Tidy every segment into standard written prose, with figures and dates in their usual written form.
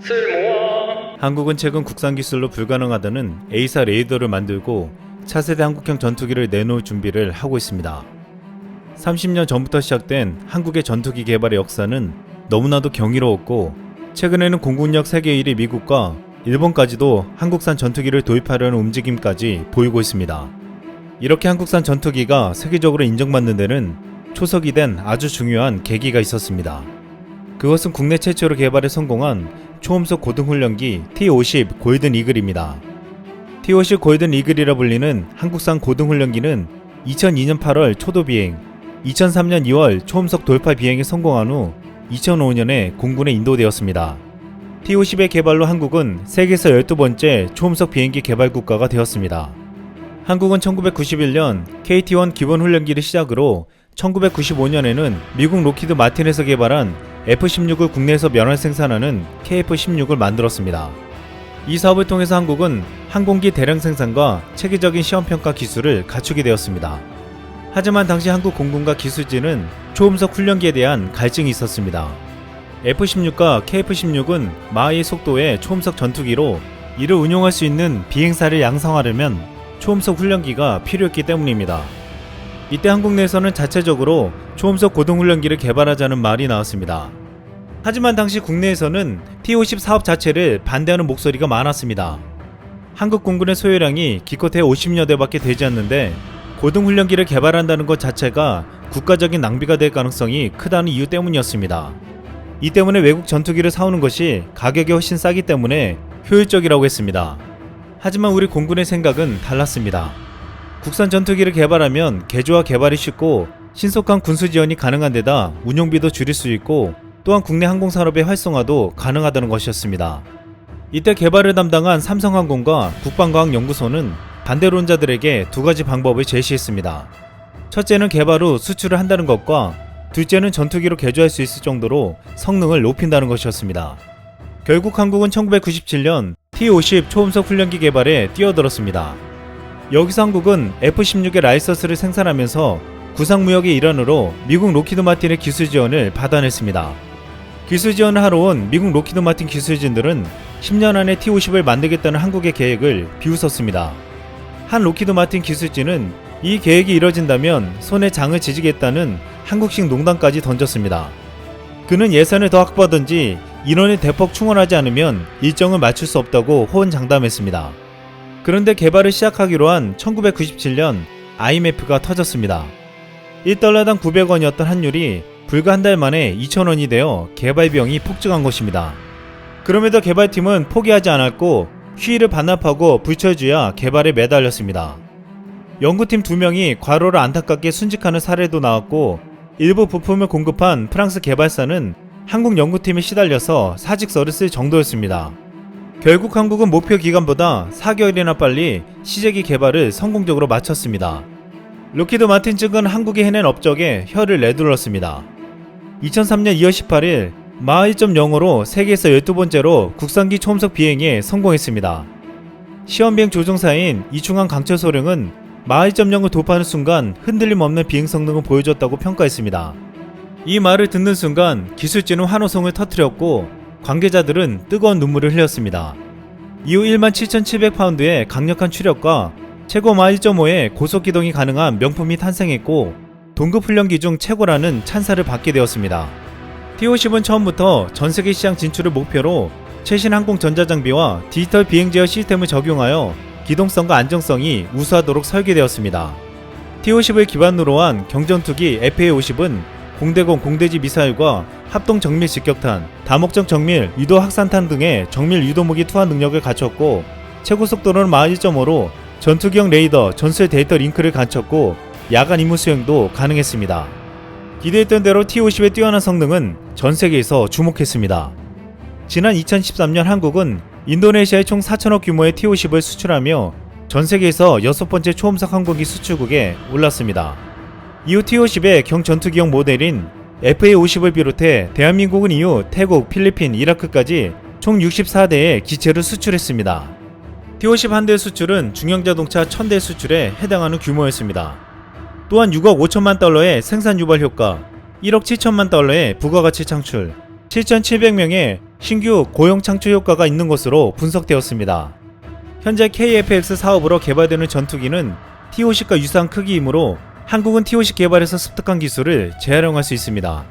쓸모아. 한국은 최근 국산 기술로 불가능하다는 A사 레이더를 만들고 차세대 한국형 전투기를 내놓을 준비를 하고 있습니다. 30년 전부터 시작된 한국의 전투기 개발의 역사는 너무나도 경이로웠고, 최근에는 공군력 세계 1위 미국과 일본까지도 한국산 전투기를 도입하려는 움직임까지 보이고 있습니다. 이렇게 한국산 전투기가 세계적으로 인정받는 데는 초석이 된 아주 중요한 계기가 있었습니다. 그것은 국내 최초로 개발에 성공한 초음속 고등훈련기 T-50 골든 이글입니다. T-50 골든 이글이라 불리는 한국산 고등훈련기는 2002년 8월 초도 비행, 2003년 2월 초음속 돌파 비행에 성공한 후 2005년에 공군에 인도되었습니다. T-50의 개발로 한국은 세계에서 12번째 초음속 비행기 개발 국가가 되었습니다. 한국은 1991년 KT-1 기본훈련기를 시작으로 1995년에는 미국 록히드 마틴에서 개발한 F-16을 국내에서 면허 생산하는 KF-16을 만들었습니다. 이 사업을 통해서 한국은 항공기 대량 생산과 체계적인 시험평가 기술을 갖추게 되었습니다. 하지만 당시 한국 공군과 기술진은 초음속 훈련기에 대한 갈증이 있었습니다. F-16과 KF-16은 마하의 속도의 초음속 전투기로 이를 운용할 수 있는 비행사를 양성하려면 초음속 훈련기가 필요했기 때문입니다. 이때 한국 내에서는 자체적으로 초음속 고등훈련기를 개발하자는 말이 나왔습니다. 하지만 당시 국내에서는 T-50 사업 자체를 반대하는 목소리가 많았습니다. 한국 공군의 소요량이 기껏해 50여 대밖에 되지 않는데 고등훈련기를 개발한다는 것 자체가 국가적인 낭비가 될 가능성이 크다는 이유 때문이었습니다. 이 때문에 외국 전투기를 사오는 것이 가격이 훨씬 싸기 때문에 효율적이라고 했습니다. 하지만 우리 공군의 생각은 달랐습니다. 국산 전투기를 개발하면 개조와 개발이 쉽고 신속한 군수 지원이 가능한 데다 운용비도 줄일 수 있고 또한 국내 항공산업의 활성화도 가능하다는 것이었습니다. 이때 개발을 담당한 삼성항공과 국방과학연구소는 반대론자들에게 두 가지 방법을 제시했습니다. 첫째는 개발 후 수출을 한다는 것과 둘째는 전투기로 개조할 수 있을 정도로 성능을 높인다는 것이었습니다. 결국 한국은 1997년 T-50 초음속 훈련기 개발에 뛰어들었습니다. 여기서 한국은 F-16의 라이서스를 생산하면서 구상무역의 일환으로 미국 록히드 마틴의 기술 지원을 받아냈습니다. 기술 지원을 하러 온 미국 록히드 마틴 기술진들은 10년 안에 T-50을 만들겠다는 한국의 계획을 비웃었습니다. 한 록히드 마틴 기술진은 이 계획이 이뤄진다면 손에 장을 지지겠다는 한국식 농담까지 던졌습니다. 그는 예산을 더 확보하든지 인원을 대폭 충원하지 않으면 일정을 맞출 수 없다고 호언장담했습니다. 그런데 개발을 시작하기로 한 1997년 IMF가 터졌습니다. 1달러당 900원이었던 환율이 불과 한 달 만에 2,000원이 되어 개발 비용이 폭증한 것입니다. 그럼에도 개발팀은 포기하지 않았고 휴일을 반납하고 불철주야 개발에 매달렸습니다. 연구팀 2명이 과로를 안타깝게 순직하는 사례도 나왔고, 일부 부품을 공급한 프랑스 개발사는 한국 연구팀에 시달려서 사직서를 쓸 정도였습니다. 결국 한국은 목표 기간보다 4개월이나 빨리 시제기 개발을 성공적으로 마쳤습니다. 록히드 마틴 측은 한국이 해낸 업적에 혀를 내둘렀습니다. 2003년 2월 18일 마하 1.0으로 세계에서 12번째로 국산기 초음속 비행에 성공했습니다. 시험비행 조종사인 이충환 강철소령은 마하 1.0을 도입하는 순간 흔들림 없는 비행 성능을 보여줬다고 평가했습니다. 이 말을 듣는 순간 기술진은 환호성을 터뜨렸고 관계자들은 뜨거운 눈물을 흘렸습니다. 이후 17,700파운드의 강력한 추력과 최고 마하 1.5의 고속기동이 가능한 명품이 탄생했고 동급 훈련기 중 최고라는 찬사를 받게 되었습니다. T-50은 처음부터 전세계 시장 진출을 목표로 최신 항공 전자장비와 디지털 비행 제어 시스템을 적용하여 기동성과 안정성이 우수하도록 설계되었습니다. T-50을 기반으로 한 경전투기 FA-50은 공대공 공대지 미사일과 합동 정밀 직격탄, 다목적 정밀 유도 확산탄 등의 정밀 유도무기 투하 능력을 갖췄고 최고 속도로는 마하 1.5로 전투기용 레이더 전술 데이터 링크를 갖췄고 야간 임무 수행도 가능했습니다. 기대했던 대로 T-50의 뛰어난 성능은 전 세계에서 주목했습니다. 지난 2013년 한국은 인도네시아에 총 4천억 규모의 T-50을 수출하며 전 세계에서 6번째 초음속 항공기 수출국에 올랐습니다. 이후 T-50의 경전투기용 모델인 FA-50을 비롯해 대한민국은 이후 태국, 필리핀, 이라크까지 총 64대의 기체를 수출했습니다. T-50 한 대의 수출은 중형자동차 1000대 수출에 해당하는 규모였습니다. 또한 6억 5천만 달러의 생산 유발 효과, 1억 7천만 달러의 부가가치 창출, 7,700명의 신규 고용 창출 효과가 있는 것으로 분석되었습니다. 현재 KF-X 사업으로 개발되는 전투기는 T-50과 유사한 크기이므로 한국은 T-50 개발에서 습득한 기술을 재활용할 수 있습니다.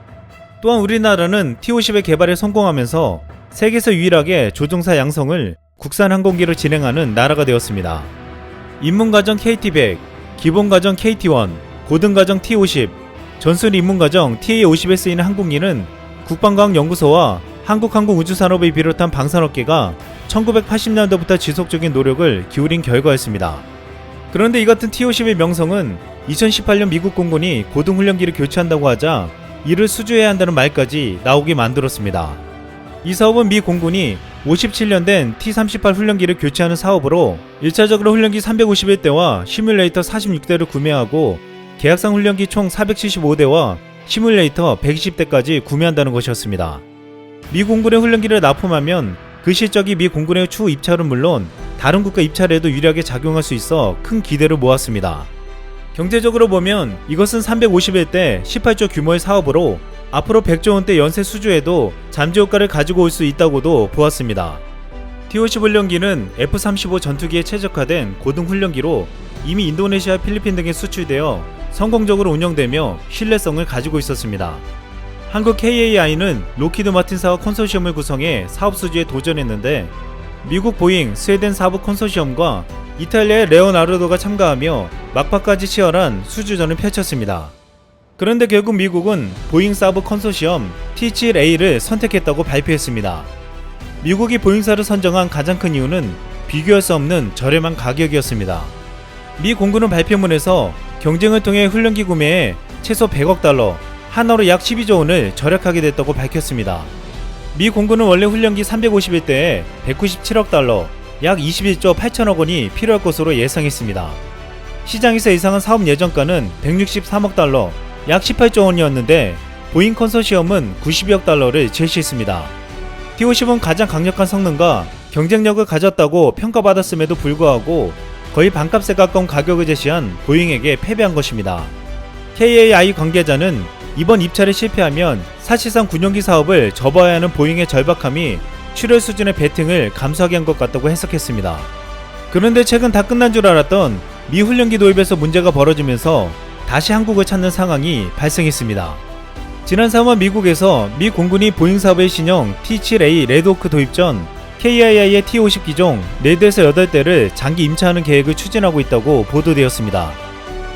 또한 우리나라는 T-50의 개발에 성공하면서 세계에서 유일하게 조종사 양성을 국산 항공기로 진행하는 나라가 되었습니다. 입문과정 KT-100, 기본과정 KT-1, 고등과정 T-50, 전술 입문과정 TA-50에 쓰이는 항공기는 국방과학연구소와 한국항공우주산업을 비롯한 방산업계가 1980년도부터 지속적인 노력을 기울인 결과였습니다. 그런데 이 같은 T-50의 명성은 2018년 미국 공군이 고등훈련기를 교체한다고 하자 이를 수주해야 한다는 말까지 나오게 만들었습니다. 이 사업은 미 공군이 57년 된 T-38 훈련기를 교체하는 사업으로 1차적으로 훈련기 351대와 시뮬레이터 46대를 구매하고 계약상 훈련기 총 475대와 시뮬레이터 120대까지 구매한다는 것이었습니다. 미 공군의 훈련기를 납품하면 그 실적이 미 공군의 추후 입찰은 물론 다른 국가 입찰에도 유리하게 작용할 수 있어 큰 기대를 모았습니다. 경제적으로 보면 이것은 351대 18조 규모의 사업으로 앞으로 100조 원대 연쇄 수주에도 잠재 효과를 가지고 올 수 있다고도 보았습니다. T-50 훈련기는 F-35 전투기에 최적화된 고등 훈련기로 이미 인도네시아, 필리핀 등에 수출되어 성공적으로 운영되며 신뢰성을 가지고 있었습니다. 한국 KAI는 로키드 마틴사와 컨소시엄을 구성해 사업 수주에 도전했는데 미국 보잉, 스웨덴 사부 컨소시엄과 이탈리아의 레오나르도가 참가하며 막바까지 치열한 수주전을 펼쳤습니다. 그런데 결국 미국은 보잉 사부 컨소시엄 T-7A를 선택했다고 발표했습니다. 미국이 보잉사를 선정한 가장 큰 이유는 비교할 수 없는 저렴한 가격이었습니다. 미 공군은 발표문에서 경쟁을 통해 훈련기 구매에 최소 100억 달러, 하나로 약 12조 원을 절약하게 됐다고 밝혔습니다. 미 공군은 원래 훈련기 351대에 197억 달러, 약 21조 8천억 원이 필요할 것으로 예상했습니다. 시장에서 예상한 사업 예정가는 163억 달러, 약 18조 원이었는데 보잉 컨소시엄은 92억 달러를 제시했습니다. T-50은 가장 강력한 성능과 경쟁력을 가졌다고 평가받았음에도 불구하고 거의 반값에 가까운 가격을 제시한 보잉에게 패배한 것입니다. KAI 관계자는 이번 입찰에 실패하면 사실상 군용기 사업을 접어야 하는 보잉의 절박함이 출혈 수준의 배팅을 감수하게 한 것 같다고 해석했습니다. 그런데 최근 다 끝난 줄 알았던 미 훈련기 도입에서 문제가 벌어지면서 다시 한국을 찾는 상황이 발생했습니다. 지난 3월 미국에서 미 공군이 보잉 사업의 신형 T-7A 레드호크 도입 전 KIA의 T-50 기종 4대에서 8대를 장기 임차하는 계획을 추진하고 있다고 보도되었습니다.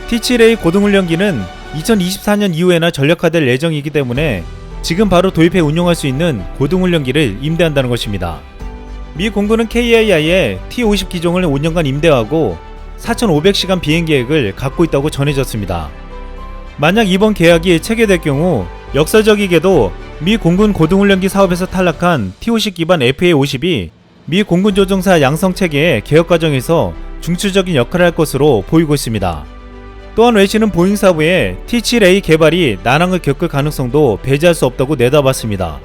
T-7A 고등훈련기는 2024년 이후에나 전력화될 예정이기 때문에 지금 바로 도입해 운용할 수 있는 고등훈련기를 임대한다는 것입니다. 미 공군은 KIA의 T-50 기종을 5년간 임대하고 4,500시간 비행 계획을 갖고 있다고 전해졌습니다. 만약 이번 계약이 체결될 경우 역사적이게도 미 공군 고등훈련기 사업에서 탈락한 T-50 기반 FA-50이 미 공군 조종사 양성 체계의 개혁 과정에서 중추적인 역할을 할 것으로 보이고 있습니다. 또한 웨시는 보잉 사부의 T-7A 개발이 난항을 겪을 가능성도 배제할 수 없다고 내다봤습니다.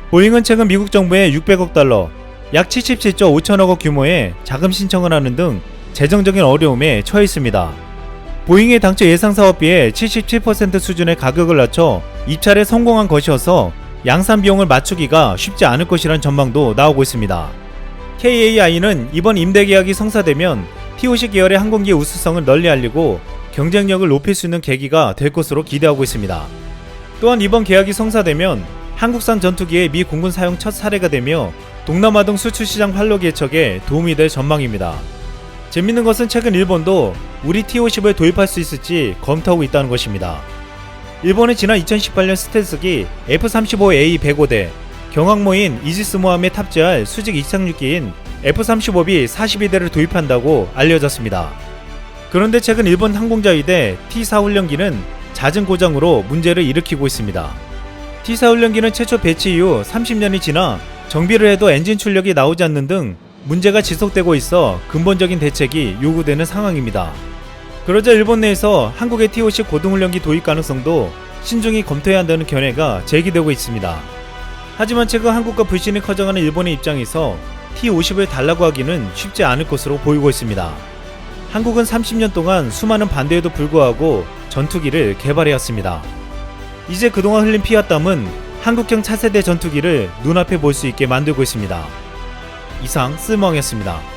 보잉은 최근 미국 정부에 600억 달러, 약 77조 5천억 원 규모의 자금 신청을 하는 등 재정적인 어려움에 처해 있습니다. 보잉의 당초 예상 사업비의 77% 수준의 가격을 낮춰 입찰에 성공한 것이어서 양산 비용을 맞추기가 쉽지 않을 것이란 전망도 나오고 있습니다. KAI는 이번 임대 계약이 성사되면 T-50 계열의 항공기의 우수성을 널리 알리고 경쟁력을 높일 수 있는 계기가 될 것으로 기대하고 있습니다. 또한 이번 계약이 성사되면 한국산 전투기의 미 공군 사용 첫 사례가 되며 동남아 등 수출시장 활로 개척에 도움이 될 전망입니다. 재밌는 것은 최근 일본도 우리 T-50을 도입할 수 있을지 검토하고 있다는 것입니다. 일본은 지난 2018년 스텔스기 F-35A 105대, 경항모인 이지스모함에 탑재할 수직 이착륙기인 F-35B 42대를 도입한다고 알려졌습니다. 그런데 최근 일본 항공자위대 T-4 훈련기는 잦은 고장으로 문제를 일으키고 있습니다. T-4 훈련기는 최초 배치 이후 30년이 지나 정비를 해도 엔진 출력이 나오지 않는 등 문제가 지속되고 있어 근본적인 대책이 요구되는 상황입니다. 그러자 일본 내에서 한국의 T-50 고등훈련기 도입 가능성도 신중히 검토해야 한다는 견해가 제기되고 있습니다. 하지만 최근 한국과 불신이 커져가는 일본의 입장에서 T-50을 달라고 하기는 쉽지 않을 것으로 보이고 있습니다. 한국은 30년 동안 수많은 반대에도 불구하고 전투기를 개발해왔습니다. 이제 그동안 흘린 피와 땀은 한국형 차세대 전투기를 눈앞에 볼 수 있게 만들고 있습니다. 이상 스멍이었습니다.